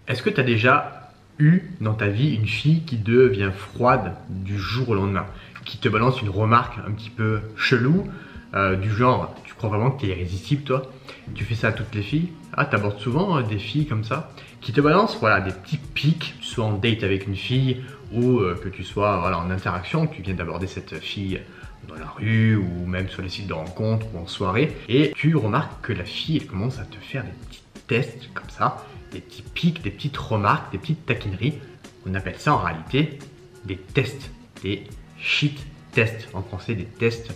Est-ce que tu as déjà eu dans ta vie une fille qui devient froide du jour au lendemain, qui te balance une remarque un petit peu chelou, du genre tu crois vraiment que tu es irrésistible toi? Tu fais ça à toutes les filles? Ah, tu abordes souvent des filles comme ça qui te balancent voilà, des petits pics, que tu sois en date avec une fille ou que tu sois voilà, en interaction, que tu viens d'aborder cette fille dans la rue ou même sur les sites de rencontres ou en soirée, et tu remarques que la fille elle commence à te faire des petits tests comme ça, des petits pics, des petites remarques, des petites taquineries. On appelle ça en réalité des tests, des shit tests, en français des tests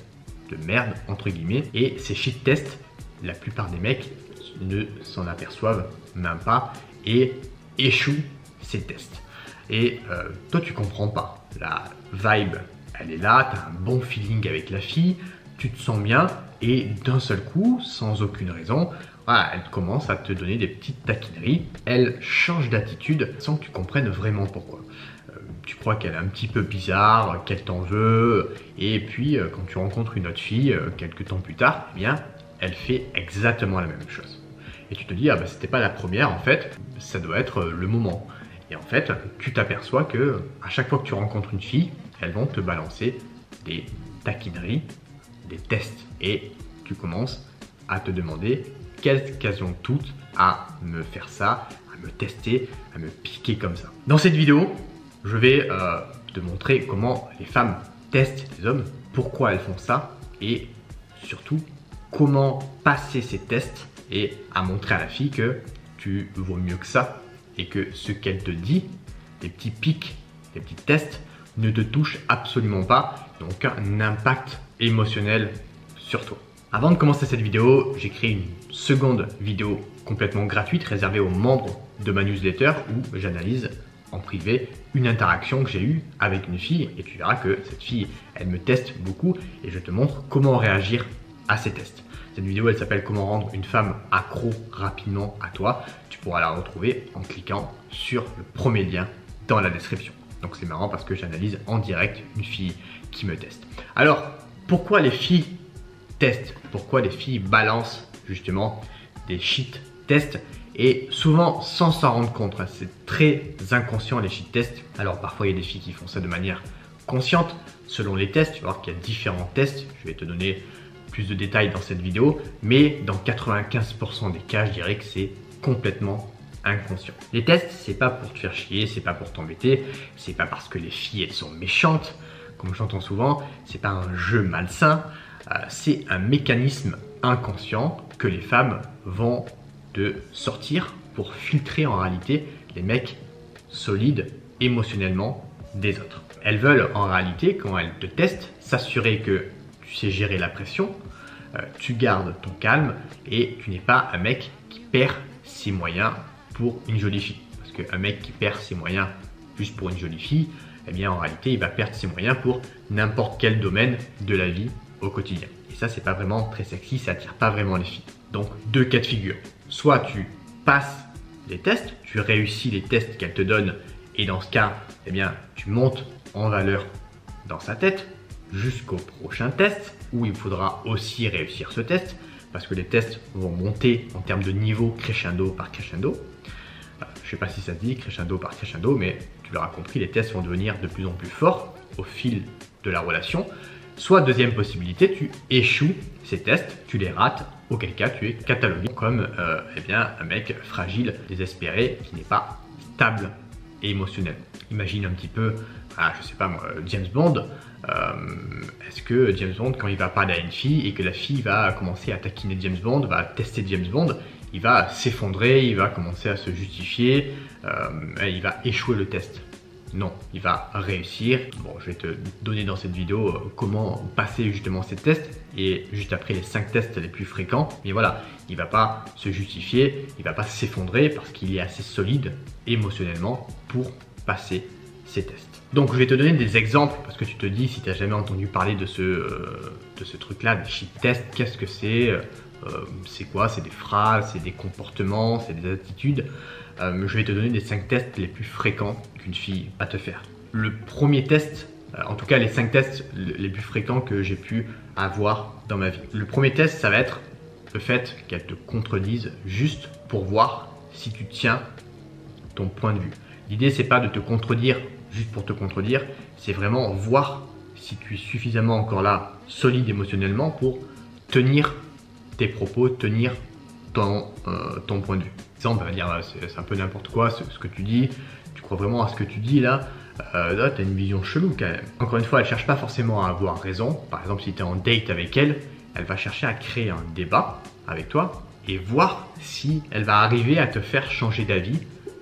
de merde entre guillemets. Et ces shit tests, la plupart des mecs ne s'en aperçoivent même pas et échouent ces tests. Et toi tu comprends pas, la vibe elle est là, tu as un bon feeling avec la fille, tu te sens bien et d'un seul coup, sans aucune raison, voilà, elle commence à te donner des petites taquineries, elle change d'attitude sans que tu comprennes vraiment pourquoi. Tu crois qu'elle est un petit peu bizarre, qu'elle t'en veut, et puis quand tu rencontres une autre fille, quelques temps plus tard, eh bien, elle fait exactement la même chose. Et tu te dis, ah bah c'était pas la première, en fait, ça doit être le moment. Et en fait, tu t'aperçois que à chaque fois que tu rencontres une fille, elles vont te balancer des taquineries, des tests. Et tu commences à te demander qu'elles ont toutes à me faire ça, à me tester, à me piquer comme ça. Dans cette vidéo, je vais te montrer comment les femmes testent les hommes, pourquoi elles font ça et surtout comment passer ces tests et à montrer à la fille que tu vaux mieux que ça et que ce qu'elle te dit, les petits pics, les petits tests, ne te touchent absolument pas, n'ont aucun impact émotionnel sur toi. Avant de commencer cette vidéo, j'ai créé une seconde vidéo complètement gratuite réservée aux membres de ma newsletter où j'analyse en privé une interaction que j'ai eue avec une fille et tu verras que cette fille, elle me teste beaucoup et je te montre comment réagir à ces tests. Cette vidéo, elle s'appelle comment rendre une femme accro rapidement à toi. Tu pourras la retrouver en cliquant sur le premier lien dans la description. Donc c'est marrant parce que j'analyse en direct une fille qui me teste. Alors, pourquoi les filles testent? Pourquoi les filles balancent justement des shit tests? Et souvent sans s'en rendre compte, c'est très inconscient les shit tests. Alors parfois il y a des filles qui font ça de manière consciente. Selon les tests, tu vas voir qu'il y a différents tests. Je vais te donner plus de détails dans cette vidéo. Mais dans 95% des cas, je dirais que c'est complètement inconscient. Les tests, c'est pas pour te faire chier, c'est pas pour t'embêter, c'est pas parce que les filles elles sont méchantes, comme j'entends souvent, c'est pas un jeu malsain, c'est un mécanisme inconscient que les femmes vont te sortir pour filtrer en réalité les mecs solides émotionnellement des autres. Elles veulent en réalité, quand elles te testent, s'assurer que tu sais gérer la pression, tu gardes ton calme et tu n'es pas un mec qui perd ses moyens pour une jolie fille. Parce qu'un mec qui perd ses moyens juste pour une jolie fille, eh bien en réalité il va perdre ses moyens pour n'importe quel domaine de la vie au quotidien. Et ça c'est pas vraiment très sexy, ça attire pas vraiment les filles. Donc deux cas de figure. Soit tu passes les tests, tu réussis les tests qu'elle te donne et dans ce cas, eh bien tu montes en valeur dans sa tête jusqu'au prochain test où il faudra aussi réussir ce test parce que les tests vont monter en termes de niveau crescendo par crescendo. Je ne sais pas si ça se dit crescendo par crescendo, mais tu l'auras compris, les tests vont devenir de plus en plus forts au fil de la relation. Soit deuxième possibilité, tu échoues ces tests, tu les rates, auquel cas tu es catalogué comme eh bien, un mec fragile, désespéré, qui n'est pas stable et émotionnel. Imagine un petit peu, je sais pas moi, James Bond. Est-ce que James Bond, quand il va parler à une fille et que la fille va commencer à taquiner James Bond, va tester James Bond, il va s'effondrer, il va commencer à se justifier, il va échouer le test? Non, il va réussir. Bon, je vais te donner dans cette vidéo comment passer justement ces tests et juste après les 5 tests les plus fréquents. Mais voilà, il va pas se justifier, il va pas s'effondrer parce qu'il est assez solide émotionnellement pour passer ces tests. Donc je vais te donner des exemples parce que tu te dis si tu n'as jamais entendu parler de ce truc-là, des shit tests, qu'est-ce que c'est quoi? C'est des phrases, c'est des comportements, c'est des attitudes. Je vais te donner les 5 tests les plus fréquents qu'une fille va te faire. Le premier test, en tout cas les 5 tests les plus fréquents que j'ai pu avoir dans ma vie. Le premier test, ça va être le fait qu'elle te contredise juste pour voir si tu tiens ton point de vue. L'idée, c'est pas de te contredire juste pour te contredire, c'est vraiment voir si tu es suffisamment encore là, solide émotionnellement pour tenir tes propos, tenir ton point de vue. Exemple, on va dire, c'est un peu n'importe quoi ce que tu dis, tu crois vraiment à ce que tu dis là, là tu as une vision chelou quand même. Encore une fois, elle ne cherche pas forcément à avoir raison. Par exemple, si tu es en date avec elle, elle va chercher à créer un débat avec toi et voir si elle va arriver à te faire changer d'avis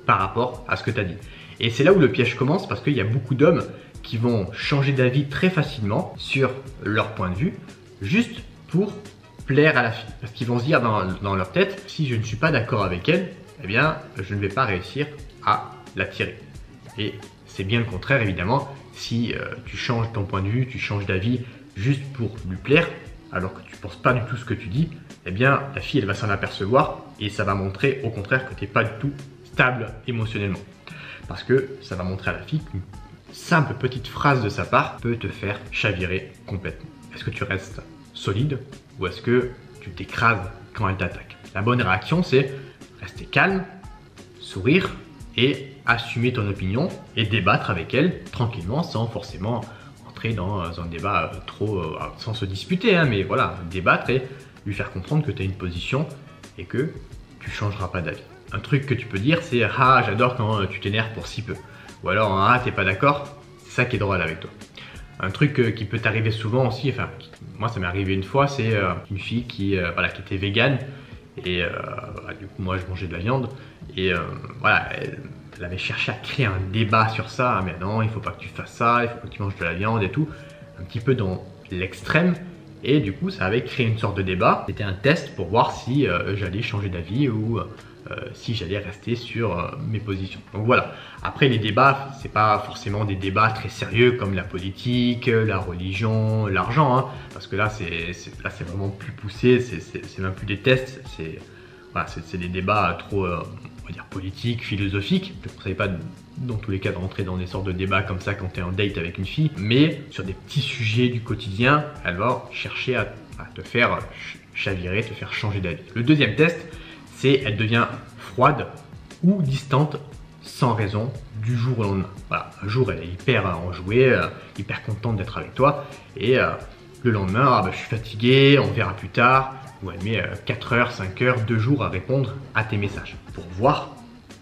par rapport à ce que tu as dit. Et c'est là où le piège commence parce qu'il y a beaucoup d'hommes qui vont changer d'avis très facilement sur leur point de vue juste pour plaire à la fille. Parce qu'ils vont se dire dans leur tête, si je ne suis pas d'accord avec elle, eh bien, je ne vais pas réussir à l'attirer. Et c'est bien le contraire, évidemment. Si tu changes ton point de vue, tu changes d'avis juste pour lui plaire, alors que tu ne penses pas du tout ce que tu dis, eh bien, la fille, elle va s'en apercevoir et ça va montrer, au contraire, que tu n'es pas du tout stable émotionnellement. Parce que ça va montrer à la fille qu'une simple petite phrase de sa part peut te faire chavirer complètement. Est-ce que tu restes solide ou est-ce que tu t'écrases quand elle t'attaque? La bonne réaction, c'est rester calme, sourire et assumer ton opinion et débattre avec elle tranquillement sans forcément entrer dans un débat sans se disputer, hein, mais voilà, débattre et lui faire comprendre que tu as une position et que tu ne changeras pas d'avis. Un truc que tu peux dire, c'est « Ah, j'adore quand tu t'énerves pour si peu ». Ou alors « Ah, t'es pas d'accord ». C'est ça qui est drôle avec toi. Un truc qui peut t'arriver souvent aussi, enfin, moi ça m'est arrivé une fois, c'est une fille qui était végane. Et du coup, moi je mangeais de la viande. Et voilà, elle avait cherché à créer un débat sur ça. Ah, mais non, il faut pas que tu fasses ça, il faut pas que tu manges de la viande et tout. Un petit peu dans l'extrême. Et du coup, ça avait créé une sorte de débat. C'était un test pour voir si j'allais changer d'avis ou si j'allais rester sur mes positions. Donc voilà. Après, les débats, c'est pas forcément des débats très sérieux comme la politique, la religion, l'argent, hein, parce que là, c'est vraiment plus poussé. C'est même plus des tests. C'est des débats trop, on va dire, politiques, philosophiques. Je ne conseille pas dans tous les cas de rentrer dans des sortes de débats comme ça quand tu es en date avec une fille, mais sur des petits sujets du quotidien, elle va chercher à te faire chavirer, te faire changer d'avis. Le deuxième test, c'est elle devient froide ou distante sans raison du jour au lendemain. Voilà, un jour elle est hyper enjouée, hyper contente d'être avec toi et le lendemain, je suis fatigué, on verra plus tard, ou elle met 4 heures, 5 heures, 2 jours à répondre à tes messages pour voir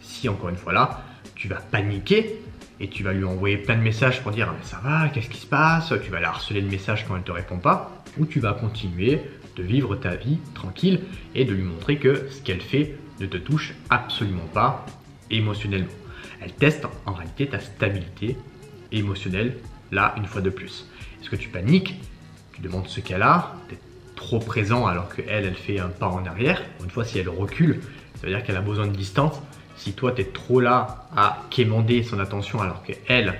si encore une fois là, tu vas paniquer et tu vas lui envoyer plein de messages pour dire mais ça va, qu'est-ce qui se passe, tu vas la harceler de messages quand elle ne te répond pas, ou tu vas continuer de vivre ta vie tranquille et de lui montrer que ce qu'elle fait ne te touche absolument pas émotionnellement. Elle teste en réalité ta stabilité émotionnelle là une fois de plus. Est-ce que tu paniques? Tu demandes ce qu'elle a, tu es trop présent alors qu'elle fait un pas en arrière. Une fois, si elle recule, ça veut dire qu'elle a besoin de distance. Si toi, tu es trop là à quémander son attention alors qu'elle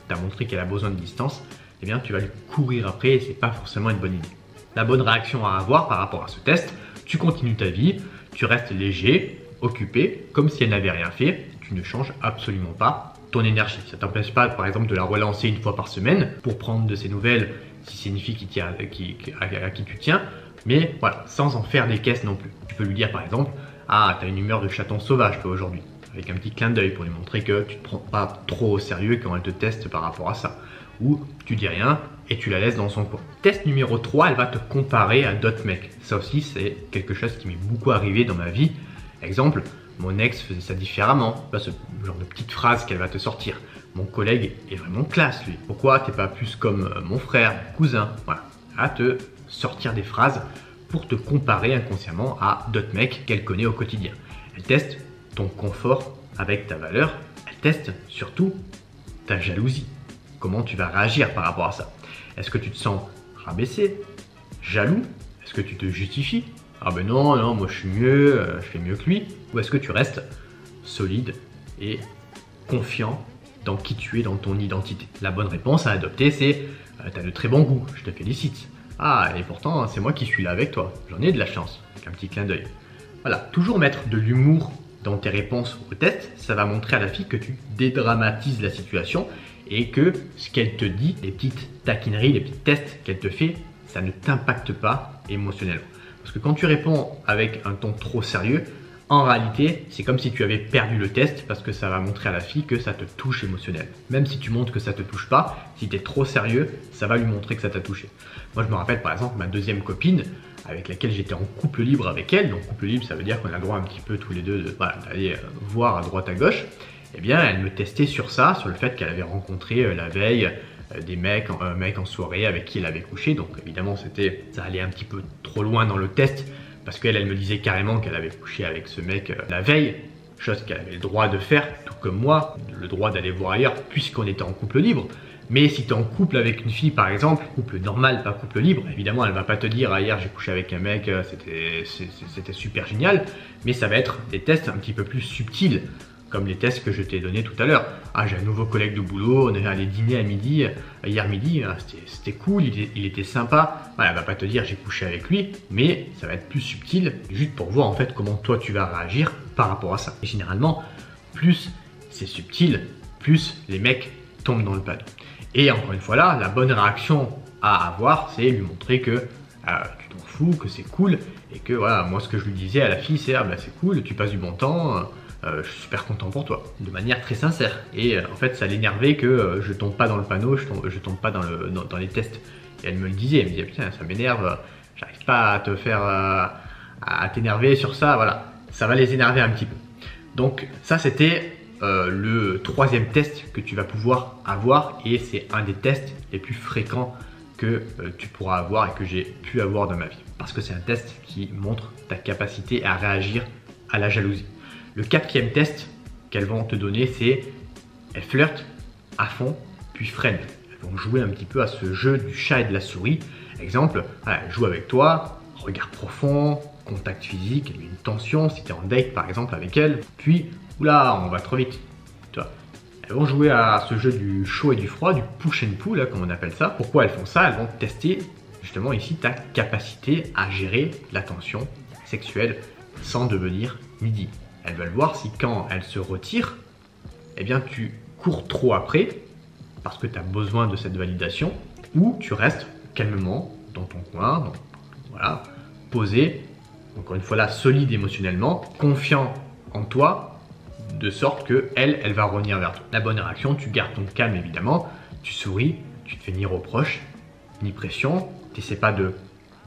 t'a montré qu'elle a besoin de distance, eh bien, tu vas lui courir après et ce n'est pas forcément une bonne idée. La bonne réaction à avoir par rapport à ce test, tu continues ta vie, tu restes léger, occupé, comme si elle n'avait rien fait, tu ne changes absolument pas ton énergie. Ça ne t'empêche pas, par exemple, de la relancer une fois par semaine pour prendre de ses nouvelles si c'est une fille à qui tu tiens, mais voilà, sans en faire des caisses non plus. Tu peux lui dire par exemple, ah, tu as une humeur de chaton sauvage toi aujourd'hui, avec un petit clin d'œil pour lui montrer que tu ne te prends pas trop au sérieux quand elle te teste par rapport à ça. Ou tu dis rien et tu la laisses dans son coin. Test numéro 3, elle va te comparer à d'autres mecs. Ça aussi, c'est quelque chose qui m'est beaucoup arrivé dans ma vie. Exemple, mon ex faisait ça différemment. Là, ce genre de petite phrase qu'elle va te sortir. Mon collègue est vraiment classe, lui. Pourquoi t'es pas plus comme mon frère, mon cousin? Voilà. À te sortir des phrases pour te comparer inconsciemment à d'autres mecs qu'elle connaît au quotidien. Elle teste ton confort avec ta valeur. Elle teste surtout ta jalousie. Comment tu vas réagir par rapport à ça? Est-ce que tu te sens rabaissé, jaloux? Est-ce que tu te justifies? Ah ben non, moi je suis mieux, je fais mieux que lui. Ou est-ce que tu restes solide et confiant dans qui tu es, dans ton identité? La bonne réponse à adopter, c'est tu as de très bon goût, je te félicite. Ah, et pourtant, c'est moi qui suis là avec toi, j'en ai de la chance, avec un petit clin d'œil. Voilà, toujours mettre de l'humour dans tes réponses au test, ça va montrer à la fille que tu dédramatises la situation et que ce qu'elle te dit, les petites taquineries, les petits tests qu'elle te fait, ça ne t'impacte pas émotionnellement. Parce que quand tu réponds avec un ton trop sérieux, En réalité, c'est comme si tu avais perdu le test parce que ça va montrer à la fille que ça te touche émotionnellement. Même si tu montres que ça te touche pas, si tu es trop sérieux, ça va lui montrer que ça t'a touché. Moi, je me rappelle par exemple ma deuxième copine avec laquelle j'étais en couple libre avec elle. Donc couple libre, ça veut dire qu'on a le droit un petit peu tous les deux d'aller voir à droite à gauche. Eh bien, elle me testait sur ça, sur le fait qu'elle avait rencontré la veille des mecs en soirée avec qui elle avait couché. Donc évidemment, ça allait un petit peu trop loin dans le test. Parce qu'elle me disait carrément qu'elle avait couché avec ce mec la veille, chose qu'elle avait le droit de faire, tout comme moi, le droit d'aller voir ailleurs, puisqu'on était en couple libre. Mais si tu es en couple avec une fille, par exemple, couple normal, pas couple libre, évidemment, elle va pas te dire « Ah, hier, j'ai couché avec un mec, c'était super génial », mais ça va être des tests un petit peu plus subtils, comme les tests que je t'ai donnés tout à l'heure. Ah, j'ai un nouveau collègue de boulot, on est allé dîner à midi, hier midi, c'était cool, il était sympa. Voilà, elle va pas te dire j'ai couché avec lui, mais ça va être plus subtil, juste pour voir en fait comment toi tu vas réagir par rapport à ça. Et généralement, plus c'est subtil, plus les mecs tombent dans le panneau. Et encore une fois là, la bonne réaction à avoir, c'est lui montrer que tu t'en fous, que c'est cool, et que voilà, moi ce que je lui disais à la fille, c'est ah bah c'est cool, tu passes du bon temps. Je suis super content pour toi, de manière très sincère. Et en fait, ça l'énervait que je tombe pas dans le panneau, je tombe pas dans les tests. Et elle me le disait, elle me disait putain, ça m'énerve, j'arrive pas à te faire, à t'énerver sur ça, voilà. Ça va les énerver un petit peu. Donc ça, c'était le troisième test que tu vas pouvoir avoir et c'est un des tests les plus fréquents que tu pourras avoir et que j'ai pu avoir dans ma vie. Parce que c'est un test qui montre ta capacité à réagir à la jalousie. Le quatrième test qu'elles vont te donner, c'est elles flirtent à fond, puis freinent. Elles vont jouer un petit peu à ce jeu du chat et de la souris. Exemple, voilà, elles jouent avec toi, regard profond, contact physique, une tension, si tu es en date par exemple avec elles, puis oula, on va trop vite. Tu vois. Elles vont jouer à ce jeu du chaud et du froid, du push and pull, comme on appelle ça. Pourquoi elles font ça? Elles vont tester justement ici ta capacité à gérer la tension sexuelle sans devenir needy. Elles veulent voir si quand elles se retirent, eh bien tu cours trop après parce que tu as besoin de cette validation ou tu restes calmement dans ton coin, donc, voilà, posé, encore une fois là, solide émotionnellement, confiant en toi, de sorte que elle va revenir vers toi. La bonne réaction, tu gardes ton calme évidemment, tu souris, tu te fais ni reproche, ni pression, tu n'essaies pas de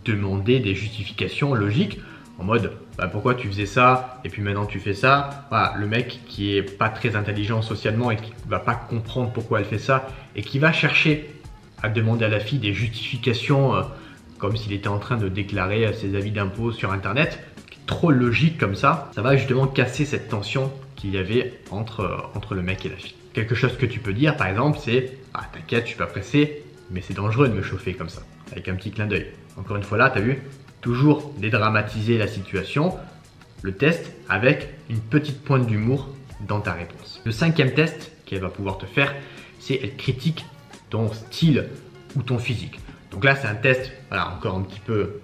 demander des justifications logiques, en mode bah, pourquoi tu faisais ça et puis maintenant tu fais ça. Voilà, le mec qui est pas très intelligent socialement et qui va pas comprendre pourquoi elle fait ça et qui va chercher à demander à la fille des justifications comme s'il était en train de déclarer ses avis d'impôt sur internet, trop logique comme ça va justement casser cette tension qu'il y avait entre le mec et la fille. Quelque chose que tu peux dire par exemple c'est ah t'inquiète, je suis pas pressé, mais c'est dangereux de me chauffer comme ça, avec un petit clin d'œil. Encore une fois là, t'as vu, toujours dédramatiser la situation, le test avec une petite pointe d'humour dans ta réponse. Le cinquième test qu'elle va pouvoir te faire, c'est elle critique ton style ou ton physique. Donc là, c'est un test voilà, encore un petit peu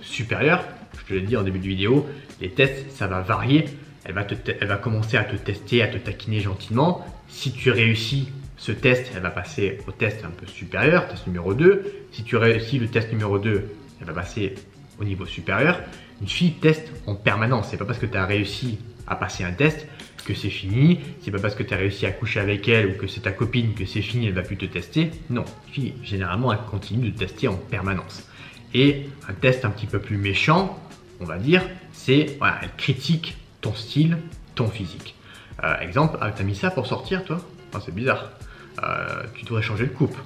supérieur. Je te l'ai dit en début de vidéo, les tests, ça va varier. Elle va commencer à te tester, à te taquiner gentiment. Si tu réussis ce test, elle va passer au test un peu supérieur, test numéro 2. Si tu réussis le test numéro 2, elle va passer au niveau supérieur. Une fille teste en permanence. C'est pas parce que tu as réussi à passer un test que c'est fini. C'est pas parce que tu as réussi à coucher avec elle ou que c'est ta copine que c'est fini, elle va plus te tester. Non, une fille, généralement, elle continue de tester en permanence. Et un test un petit peu plus méchant, on va dire, c'est voilà, elle critique ton style, ton physique. Exemple, ah, t'as mis ça pour sortir toi? Oh, c'est bizarre. Tu devrais changer de coupe.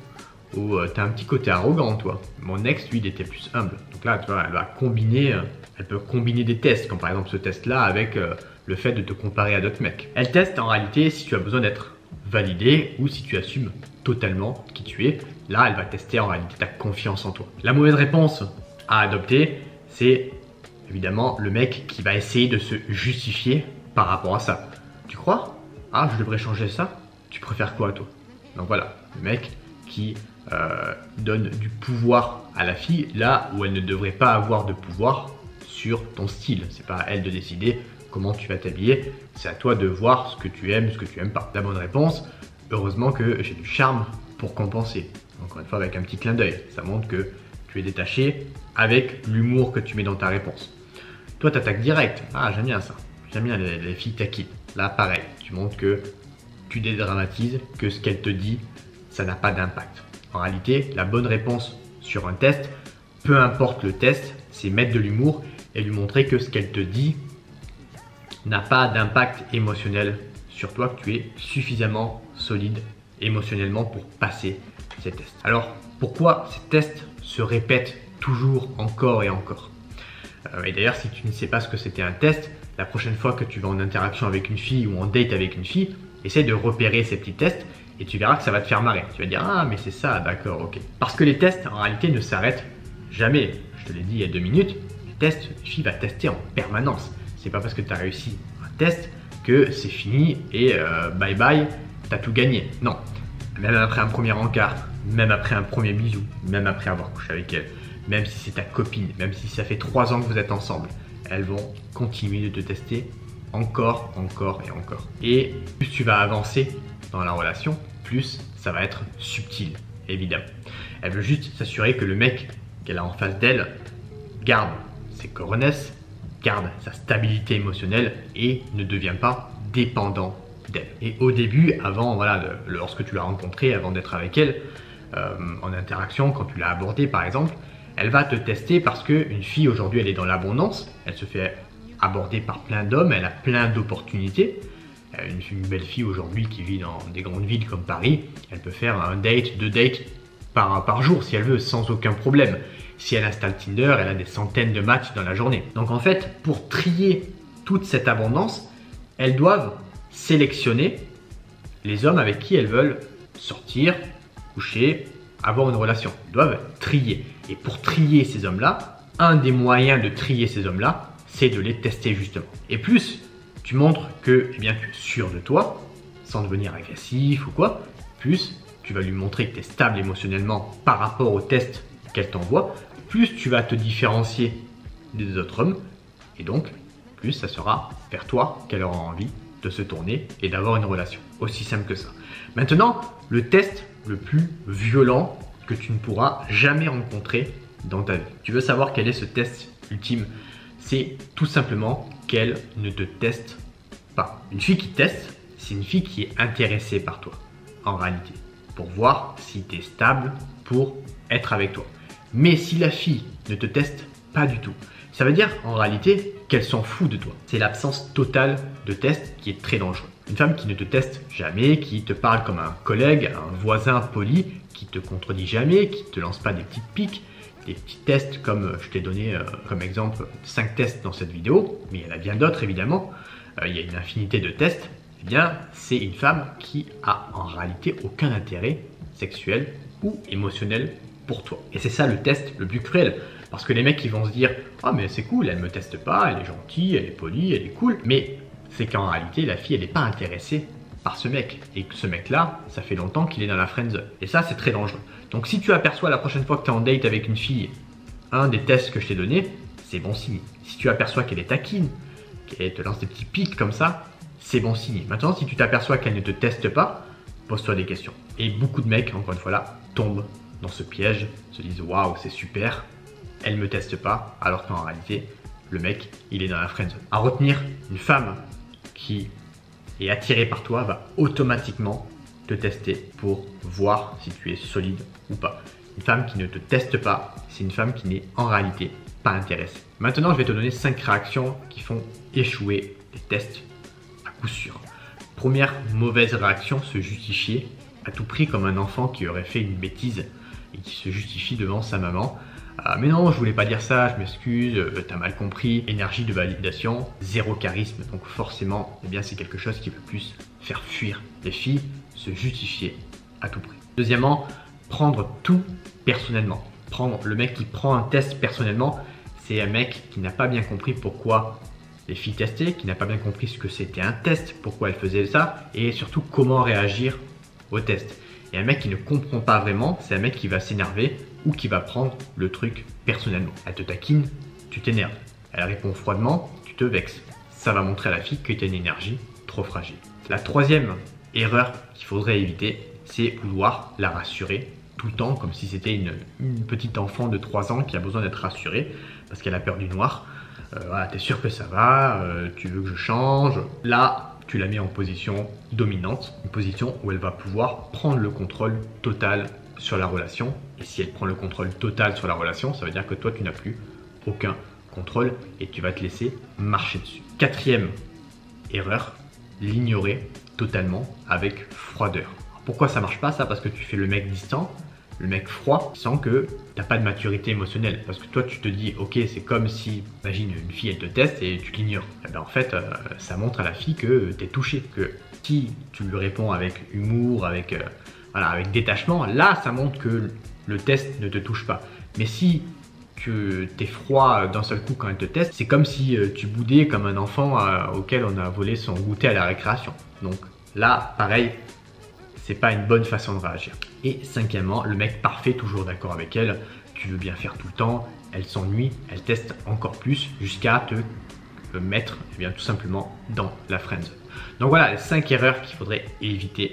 Ou t'as un petit côté arrogant toi. Mon ex lui il était plus humble. Donc là tu vois elle va combiner, elle peut combiner des tests comme par exemple ce test là avec le fait de te comparer à d'autres mecs. Elle teste en réalité si tu as besoin d'être validé ou si tu assumes totalement qui tu es. Là elle va tester en réalité ta confiance en toi. La mauvaise réponse à adopter c'est évidemment le mec qui va essayer de se justifier par rapport à ça. Tu crois? Ah je devrais changer ça? Tu préfères quoi toi? Donc voilà, le mec qui donne du pouvoir à la fille là où elle ne devrait pas avoir de pouvoir sur ton style. C'est pas à elle de décider comment tu vas t'habiller, c'est à toi de voir ce que tu aimes, ce que tu aimes pas. La bonne réponse, heureusement que j'ai du charme pour compenser. Encore une fois avec un petit clin d'œil, ça montre que tu es détaché avec l'humour que tu mets dans ta réponse. Toi t'attaques direct, ah j'aime bien ça, J'aime bien les filles taquines. Là, pareil, tu montres que tu dédramatises, que ce qu'elle te dit, ça n'a pas d'impact. En réalité, la bonne réponse sur un test, peu importe le test, c'est mettre de l'humour et lui montrer que ce qu'elle te dit n'a pas d'impact émotionnel sur toi, que tu es suffisamment solide émotionnellement pour passer ces tests. Alors, pourquoi ces tests se répètent toujours encore et encore? Et d'ailleurs, si tu ne sais pas ce que c'était un test, la prochaine fois que tu vas en interaction avec une fille ou en date avec une fille, essaie de repérer ces petits tests et tu verras que ça va te faire marrer. Tu vas dire, ah mais c'est ça, d'accord, ok. Parce que les tests, en réalité, ne s'arrêtent jamais. Je te l'ai dit il y a 2 minutes, les tests, une fille va tester en permanence. C'est pas parce que tu as réussi un test que c'est fini et bye bye, tu as tout gagné. Non, même après un premier encart, même après un premier bisou, même après avoir couché avec elle, même si c'est ta copine, même si ça fait 3 ans que vous êtes ensemble, elles vont continuer de te tester encore, encore et encore. Et plus tu vas avancer dans la relation, plus ça va être subtil, évidemment. Elle veut juste s'assurer que le mec qu'elle a en face d'elle garde ses coronesses, garde sa stabilité émotionnelle et ne devient pas dépendant d'elle. Et au début, avant, voilà, lorsque tu l'as rencontrée, avant d'être avec elle, en interaction, quand tu l'as abordée par exemple, elle va te tester parce qu'une fille aujourd'hui, elle est dans l'abondance, elle se fait aborder par plein d'hommes, elle a plein d'opportunités. Une belle fille aujourd'hui qui vit dans des grandes villes comme Paris, elle peut faire un date, 2 dates par jour si elle veut, sans aucun problème. Si elle installe Tinder, elle a des centaines de matchs dans la journée. Donc en fait, pour trier toute cette abondance, elles doivent sélectionner les hommes avec qui elles veulent sortir, coucher, avoir une relation. Elles doivent trier. Et pour trier ces hommes-là, un des moyens de trier ces hommes-là, c'est de les tester justement. Et plus tu montres que eh bien, tu es sûr de toi, sans devenir agressif ou quoi, plus tu vas lui montrer que tu es stable émotionnellement par rapport au test qu'elle t'envoie, plus tu vas te différencier des autres hommes, et donc plus ça sera vers toi qu'elle aura envie de se tourner et d'avoir une relation. Aussi simple que ça. Maintenant, le test le plus violent que tu ne pourras jamais rencontrer dans ta vie. Tu veux savoir quel est ce test ultime? C'est tout simplement qu'elle ne te teste pas. Une fille qui teste, c'est une fille qui est intéressée par toi, en réalité, pour voir si tu es stable pour être avec toi. Mais si la fille ne te teste pas du tout, ça veut dire en réalité qu'elle s'en fout de toi. C'est l'absence totale de test qui est très dangereux. Une femme qui ne te teste jamais, qui te parle comme un collègue, un voisin poli, qui te contredit jamais, qui ne te lance pas des petites piques, des petits tests comme je t'ai donné comme exemple 5 tests dans cette vidéo, mais il y en a bien d'autres évidemment, il y a une infinité de tests, eh bien c'est une femme qui a en réalité aucun intérêt sexuel ou émotionnel pour toi. Et c'est ça le test le plus cruel, parce que les mecs ils vont se dire « Ah mais c'est cool, elle me teste pas, elle est gentille, elle est polie, elle est cool », mais c'est qu'en réalité la fille elle n'est pas intéressée par ce mec, et que ce mec là, ça fait longtemps qu'il est dans la friendzone. Et ça c'est très dangereux. Donc si tu aperçois la prochaine fois que tu es en date avec une fille, un des tests que je t'ai donné, c'est bon signe. Si tu aperçois qu'elle est taquine, qu'elle te lance des petits pics comme ça, c'est bon signe. Maintenant si tu t'aperçois qu'elle ne te teste pas, pose-toi des questions. Et beaucoup de mecs, encore une fois là, tombent dans ce piège, se disent waouh c'est super, elle me teste pas, alors qu'en réalité, le mec, il est dans la friendzone. À retenir, une femme qui est attirée par toi va automatiquement te tester pour voir si tu es solide ou pas. Une femme qui ne te teste pas, c'est une femme qui n'est en réalité pas intéressée. Maintenant, je vais te donner 5 réactions qui font échouer les tests à coup sûr. Première mauvaise réaction, se justifier à tout prix comme un enfant qui aurait fait une bêtise et qui se justifie devant sa maman. Mais non, je voulais pas dire ça, je m'excuse, t'as mal compris. Énergie de validation, zéro charisme, donc forcément, eh bien c'est quelque chose qui va plus faire fuir les filles, se justifier à tout prix. Deuxièmement, prendre tout personnellement. Le mec qui prend un test personnellement, c'est un mec qui n'a pas bien compris pourquoi les filles testaient, qui n'a pas bien compris ce que c'était un test, pourquoi elles faisaient ça, et surtout comment réagir au test. Et un mec qui ne comprend pas vraiment, c'est un mec qui va s'énerver ou qui va prendre le truc personnellement. Elle te taquine, tu t'énerves. Elle répond froidement, tu te vexes. Ça va montrer à la fille que tu as une énergie trop fragile. La troisième erreur qu'il faudrait éviter, c'est vouloir la rassurer tout le temps, comme si c'était une petite enfant de 3 ans qui a besoin d'être rassurée parce qu'elle a peur du noir. voilà, t'es sûr que ça va, tu veux que je change. Là, tu la mets en position dominante, une position où elle va pouvoir prendre le contrôle total sur la relation. Et si elle prend le contrôle total sur la relation, ça veut dire que toi, tu n'as plus aucun contrôle et tu vas te laisser marcher dessus. Quatrième erreur, l'ignorer totalement avec froideur. Pourquoi ça marche pas ça? Parce que tu fais le mec distant, le mec froid, sans que tu n'as pas de maturité émotionnelle. Parce que toi, tu te dis, ok, c'est comme si, imagine, une fille, elle te teste et tu l'ignores. Et ben, en fait, ça montre à la fille que tu es touché. Que si tu lui réponds avec humour, avec, voilà, avec détachement, là, ça montre que le test ne te touche pas. Mais si tu es froid d'un seul coup quand elle te teste, c'est comme si tu boudais comme un enfant auquel on a volé son goûter à la récréation. Donc là, pareil, c'est pas une bonne façon de réagir. Et cinquièmement, le mec parfait, toujours d'accord avec elle, tu veux bien faire tout le temps, elle s'ennuie, elle teste encore plus jusqu'à te mettre tout simplement dans la friendzone. Donc voilà les 5 erreurs qu'il faudrait éviter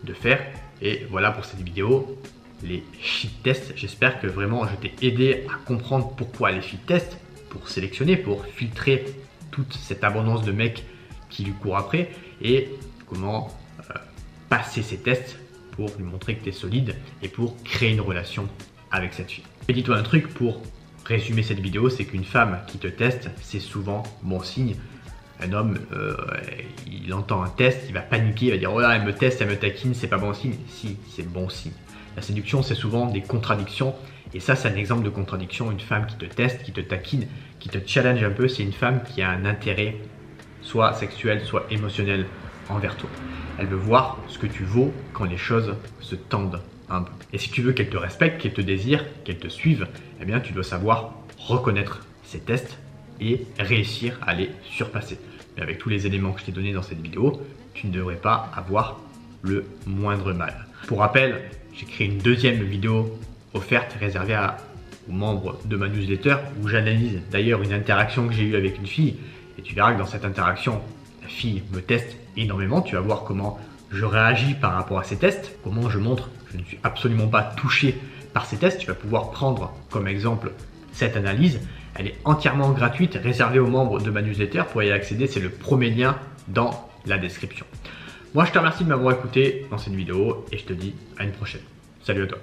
de faire. Et voilà pour cette vidéo, les shit tests. J'espère que vraiment je t'ai aidé à comprendre pourquoi les shit tests, pour sélectionner, pour filtrer toute cette abondance de mecs qui lui courent après et comment passer ces tests pour lui montrer que tu es solide et pour créer une relation avec cette fille. Et dis-toi un truc pour résumer cette vidéo, c'est qu'une femme qui te teste, c'est souvent bon signe. Un homme, il entend un test, il va paniquer, il va dire « Oh là, elle me teste, elle me taquine, c'est pas bon signe. » Si, c'est bon signe. La séduction, c'est souvent des contradictions. Et ça, c'est un exemple de contradiction. Une femme qui te teste, qui te taquine, qui te challenge un peu, c'est une femme qui a un intérêt soit sexuel, soit émotionnel envers toi. Elle veut voir ce que tu vaux quand les choses se tendent un peu. Et si tu veux qu'elle te respecte, qu'elle te désire, qu'elle te suive, eh bien tu dois savoir reconnaître ces tests et réussir à les surpasser. Mais avec tous les éléments que je t'ai donnés dans cette vidéo, tu ne devrais pas avoir le moindre mal. Pour rappel, j'ai créé une deuxième vidéo offerte réservée aux membres de ma newsletter où j'analyse d'ailleurs une interaction que j'ai eue avec une fille. Et tu verras que dans cette interaction, la fille me teste énormément. Tu vas voir comment je réagis par rapport à ces tests, comment je montre que je ne suis absolument pas touché par ces tests. Tu vas pouvoir prendre comme exemple cette analyse. Elle est entièrement gratuite, réservée aux membres de ma newsletter. Pour y accéder, c'est le premier lien dans la description. Moi, je te remercie de m'avoir écouté dans cette vidéo et je te dis à une prochaine. Salut à toi.